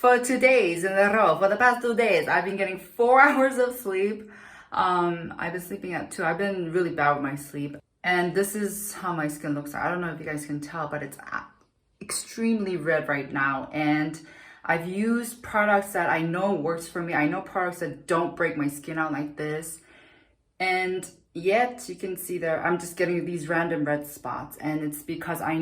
For 2 days in a row, for the past 2 days, I've been getting 4 hours of sleep. I've been sleeping at 2. I've been really bad with my sleep. And this is how my skin looks like. I don't know if you guys can tell, but it's extremely red right now. And I've used products that I know works for me. I know products that don't break my skin out like this. And yet you can see there, I'm just getting these random red spots. And it's because I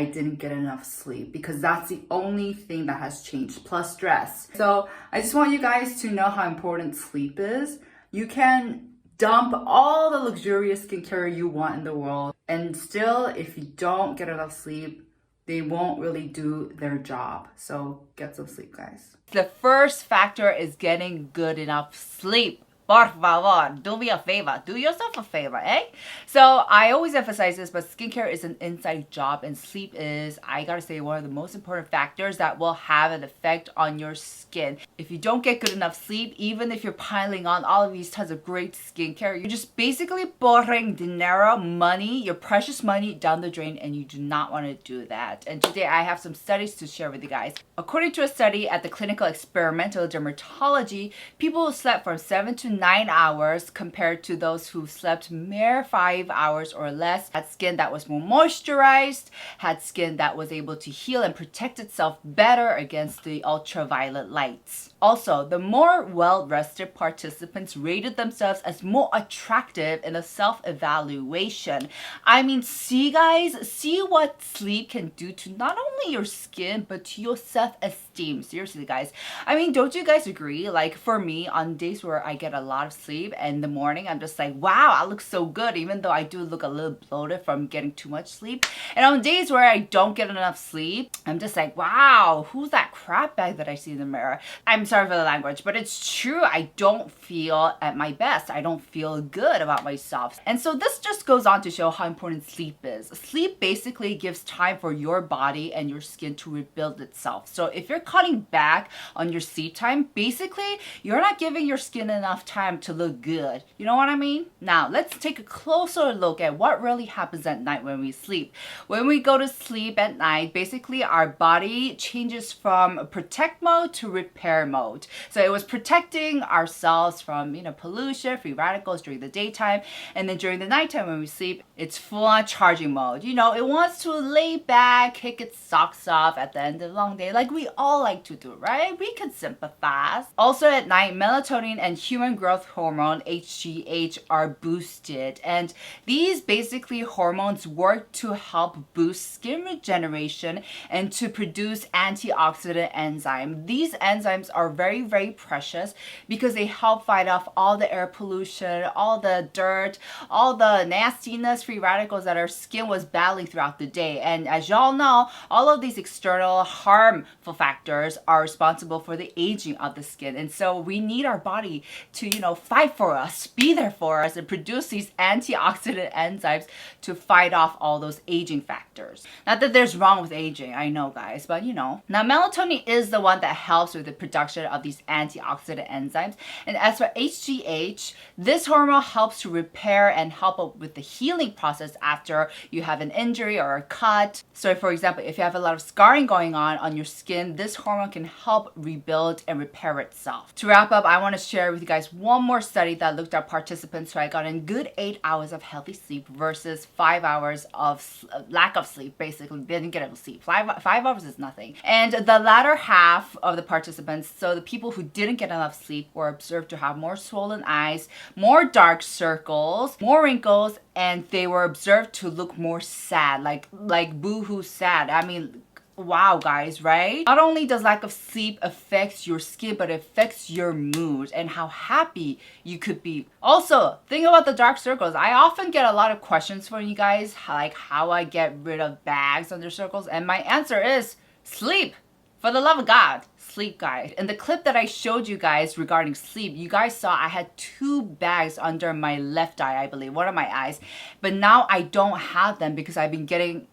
didn't get enough sleep, because that's the only thing that has changed, plus stress. So I just want you guys to know how important sleep is. You can dump all the luxurious skincare you want in the world, and still, if you don't get enough sleep, they won't really do their job. So get some sleep, guys. The first factor is getting good enough sleep. Por favor, do me a favor. Do yourself a favor, eh? So I always emphasize this, but skincare is an inside job, and sleep is, I gotta say, one of the most important factors that will have an effect on your skin. If you don't get good enough sleep, even if you're piling on all of these tons of great skincare, you're just basically pouring dinero, money, your precious money down the drain, and you do not want to do that. And today I have some studies to share with you guys. According to a study at the Clinical Experimental Dermatology, people who slept from 7 to 9 hours compared to those who slept mere 5 hours or less had skin that was more moisturized, had skin that was able to heal and protect itself better against the ultraviolet lights. Also, the more well-rested participants rated themselves as more attractive in a self-evaluation. I mean, see guys, see what sleep can do to not only your skin, but to your self-esteem. Seriously, guys. I mean, don't you guys agree? Like for me, on days where I get a lot of sleep and in the morning, I'm just like, wow, I look so good, even though I do look a little bloated from getting too much sleep. And on days where I don't get enough sleep, I'm just like, wow, who's that crap bag that I see in the mirror? I'm sorry for the language, but it's true. I don't feel at my best. I don't feel good about myself. And so this just goes on to show how important sleep is. Sleep basically gives time for your body and your skin to rebuild itself. So if you're cutting back on your sleep time, basically you're not giving your skin enough time to look good. You know what I mean? Now let's take a closer look at what really happens at night when we sleep. When we go to sleep at night, basically our body changes from protect mode to repair mode. So it was protecting ourselves from, pollution, free radicals during the daytime. And then during the nighttime when we sleep, it's full on charging mode. It wants to lay back, kick its socks off at the end of the long day, like we all like to do, right? We can sympathize. Also at night, melatonin and human growth hormone, HGH, are boosted. And these basically hormones work to help boost skin regeneration and to produce antioxidant enzyme. These enzymes are very, very precious because they help fight off all the air pollution, all the dirt, all the nastiness, free radicals that our skin was battling throughout the day. And as y'all know, all of these external harmful factors are responsible for the aging of the skin. And so we need our body to, fight for us, be there for us, and produce these antioxidant enzymes to fight off all those aging factors. Not that there's wrong with aging, I know guys, but Now melatonin is the one that helps with the production of these antioxidant enzymes. And as for HGH, this hormone helps to repair and help up with the healing process after you have an injury or a cut. So for example, if you have a lot of scarring going on your skin, this hormone can help rebuild and repair itself. To wrap up, I want to share with you guys one more study that looked at participants who had gotten good 8 hours of healthy sleep versus 5 hours of lack of sleep. Basically, they didn't get enough sleep. 5 hours is nothing. And the latter half of the participants, so the people who didn't get enough sleep, were observed to have more swollen eyes, more dark circles, more wrinkles, and they were observed to look more sad, like boo-hoo sad. I mean, wow guys, right? Not only does lack of sleep affect your skin, but it affects your mood and how happy you could be. Also, think about the dark circles. I often get a lot of questions from you guys, like how I get rid of bags under circles, and my answer is sleep. For the love of God, sleep, guys. In the clip that I showed you guys regarding sleep, you guys saw I had 2 bags under my left eye, I believe, one of my eyes. But now I don't have them because I've been getting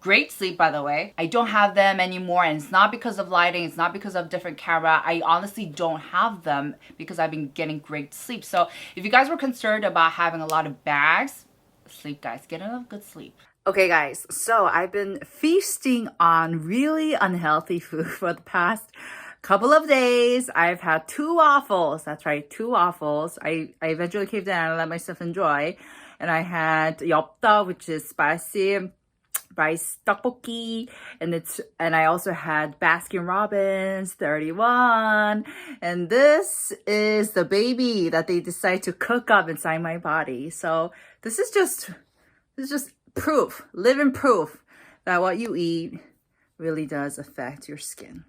great sleep, by the way. I don't have them anymore, and it's not because of lighting, it's not because of different camera. I honestly don't have them because I've been getting great sleep. So if you guys were concerned about having a lot of bags, sleep, guys. Get enough good sleep. Okay, guys, so I've been feasting on really unhealthy food for the past couple of days. I've had 2 waffles. That's right, 2 waffles. I eventually caved in and let myself enjoy. And I had yeopda, which is spicy rice tteokbokki, and I also had Baskin Robbins 31, and this is the baby that they decide to cook up inside my body. So this is just proof, living proof that what you eat really does affect your skin.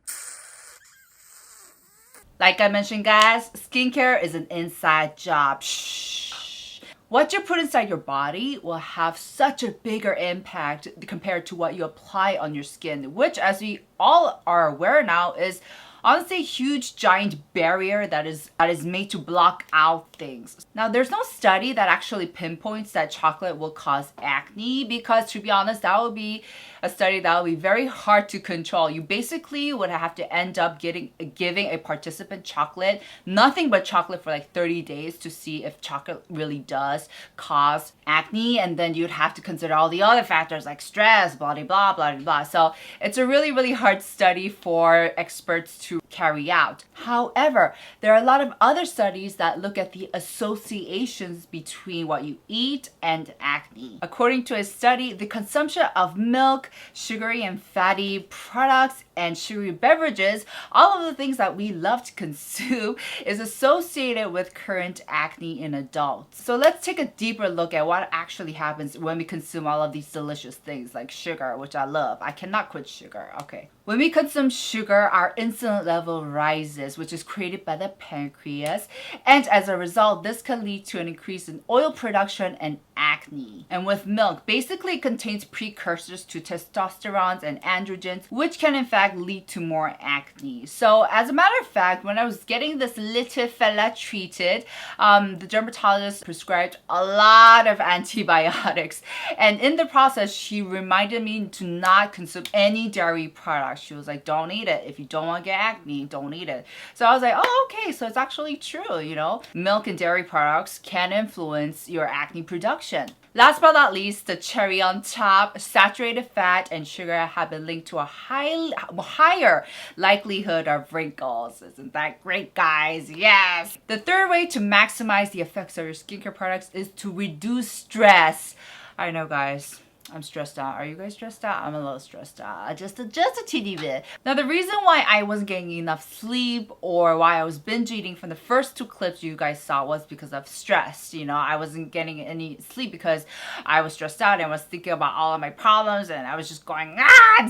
Like I mentioned, guys, skincare is an inside job. Shh. What you put inside your body will have such a bigger impact compared to what you apply on your skin, which, as we all are aware now, is honestly a huge giant barrier that is made to block out things. Now, there's no study that actually pinpoints that chocolate will cause acne, because to be honest, that would be a study that would be very hard to control. You basically would have to end up giving a participant chocolate, nothing but chocolate, for like 30 days to see if chocolate really does cause acne, and then you'd have to consider all the other factors like stress, blah, blah, blah, blah, blah. So it's a really, really hard study for experts to carry out. However, there are a lot of other studies that look at the associations between what you eat and acne. According to a study, the consumption of milk, sugary and fatty products, and sugary beverages, all of the things that we love to consume, is associated with current acne in adults. So let's take a deeper look at what actually happens when we consume all of these delicious things like sugar, which I love. I cannot quit sugar. Okay. When we consume sugar, our insulin level rises, which is created by the pancreas. And as a result, this can lead to an increase in oil production and acne. And with milk, basically it contains precursors to testosterone and androgens, which can in fact lead to more acne. So as a matter of fact, when I was getting this little fella treated, the dermatologist prescribed a lot of antibiotics. And in the process, she reminded me to not consume any dairy products. She was like, don't eat it. If you don't want to get acne, don't eat it. So I was like, oh, okay. So it's actually true, you know. Milk and dairy products can influence your acne production. Last but not least, the cherry on top, saturated fat and sugar have been linked to a higher likelihood of wrinkles. Isn't that great, guys? Yes! The third way to maximize the effects of your skincare products is to reduce stress. I know, guys. I'm stressed out. Are you guys stressed out? I'm a little stressed out. Just a teeny bit. Now, the reason why I wasn't getting enough sleep or why I was binge eating from the first 2 clips you guys saw was because of stress. You know, I wasn't getting any sleep because I was stressed out and was thinking about all of my problems, and I was just going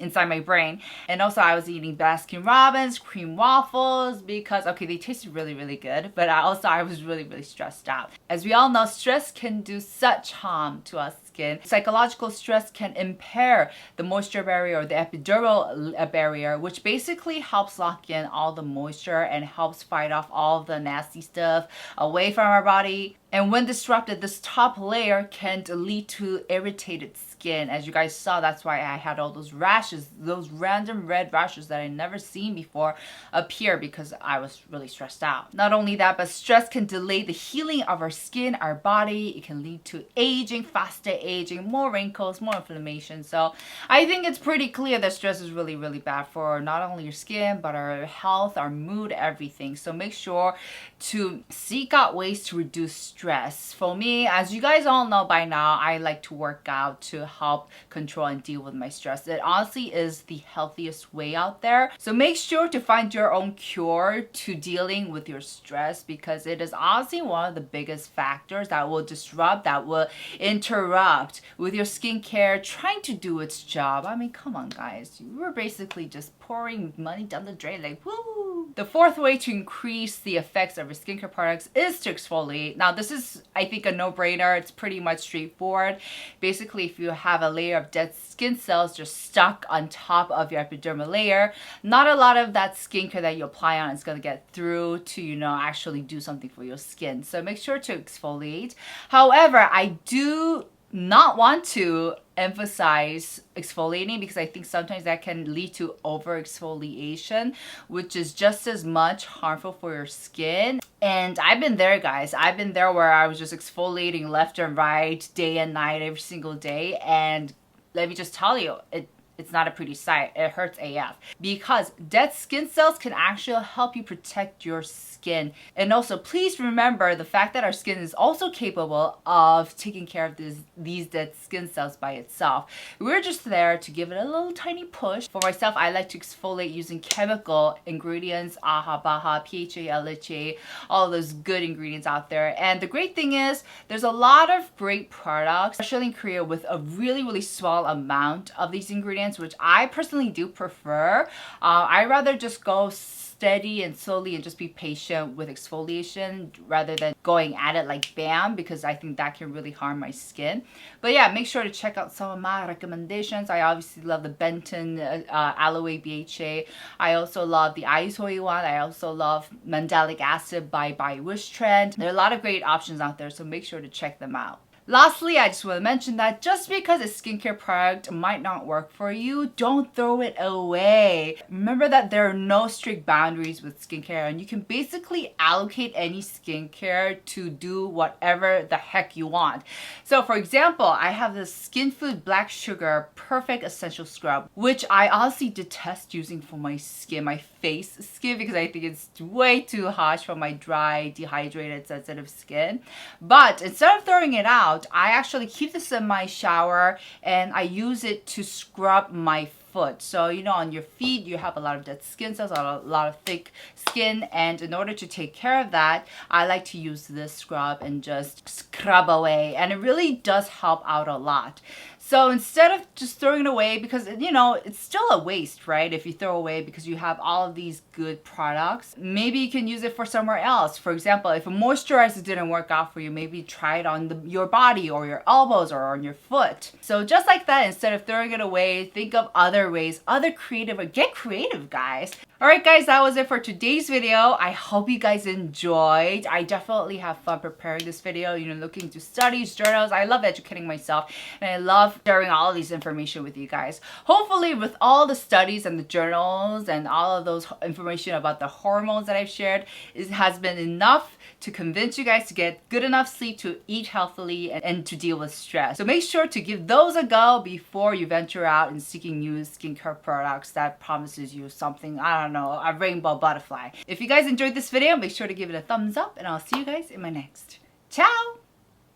inside my brain. And also, I was eating Baskin Robbins cream waffles because, okay, they tasted really, really good, but I was really, really stressed out. As we all know, stress can do such harm to us. Psychological stress can impair the moisture barrier or the epidermal barrier, which basically helps lock in all the moisture and helps fight off all the nasty stuff away from our body. And when disrupted, this top layer can lead to irritated skin. As you guys saw, that's why I had all those rashes, those random red rashes that I never seen before appear because I was really stressed out. Not only that, but stress can delay the healing of our skin, our body. It can lead to aging, faster aging, more wrinkles, more inflammation. So I think it's pretty clear that stress is really, really bad for not only your skin, but our health, our mood, everything. So make sure to seek out ways to reduce stress. For me, as you guys all know by now, I like to work out to help control and deal with my stress. It honestly is the healthiest way out there. So make sure to find your own cure to dealing with your stress, because it is honestly one of the biggest factors that will disrupt, that will interrupt with your skincare trying to do its job. I mean, come on, guys. You were basically just pouring money down the drain, like, woo! The fourth way to increase the effects of your skincare products is to exfoliate. Now, this is, I think, a no-brainer. It's pretty much straightforward. Basically, if you have a layer of dead skin cells just stuck on top of your epidermal layer, not a lot of that skincare that you apply on is going to get through to, you know, actually do something for your skin. So make sure to exfoliate. However, I do not want to emphasize exfoliating because I think sometimes that can lead to over exfoliation, which is just as much harmful for your skin. And I've been there, guys. I've been there where I was just exfoliating left and right, day and night, every single day, and let me just tell you, it's not a pretty sight. It hurts AF because dead skin cells can actually help you protect your skin. And also, please remember the fact that our skin is also capable of taking care of these dead skin cells by itself. We're just there to give it a little tiny push. For myself, I like to exfoliate using chemical ingredients, AHA, BAHA, PHA, LHA, all those good ingredients out there. And the great thing is, there's a lot of great products, especially in Korea, with a really, really small amount of these ingredients, which I personally do prefer. I rather just go steady and slowly and just be patient with exfoliation rather than going at it like bam, because I think that can really harm my skin. But yeah, make sure to check out some of my recommendations. I obviously love the Benton Aloe BHA. I also love the Aizoi one. I also love Mandelic Acid by Wish Trend. There are a lot of great options out there, so make sure to check them out. Lastly, I just want to mention that just because a skincare product might not work for you, don't throw it away. Remember that there are no strict boundaries with skincare, and you can basically allocate any skincare to do whatever the heck you want. So for example, I have this Skin Food Black Sugar Perfect Essential Scrub, which I honestly detest using for my skin, my face skin, because I think it's way too harsh for my dry, dehydrated, sensitive skin. But instead of throwing it out, I actually keep this in my shower and I use it to scrub my foot. So, you know, on your feet, you have a lot of dead skin cells, a lot of thick skin. And in order to take care of that, I like to use this scrub and just scrub away. And it really does help out a lot. So instead of just throwing it away, because, you know, it's still a waste, right? If you throw away because you have all of these good products, maybe you can use it for somewhere else. For example, if a moisturizer didn't work out for you, maybe try it on your body or your elbows or on your foot. So just like that, instead of throwing it away, think of other ways, get creative, guys. All right, guys, that was it for today's video. I hope you guys enjoyed. I definitely have fun preparing this video, you know, looking into studies, journals. I love educating myself, and I love sharing all of these information with you guys. Hopefully, with all the studies and the journals and all of those information about the hormones that I've shared, it has been enough to convince you guys to get good enough sleep, to eat healthily, and to deal with stress. So make sure to give those a go before you venture out and seeking new skincare products that promises you something, I don't know, a rainbow butterfly. If you guys enjoyed this video, make sure to give it a thumbs up, and I'll see you guys in my next. Ciao!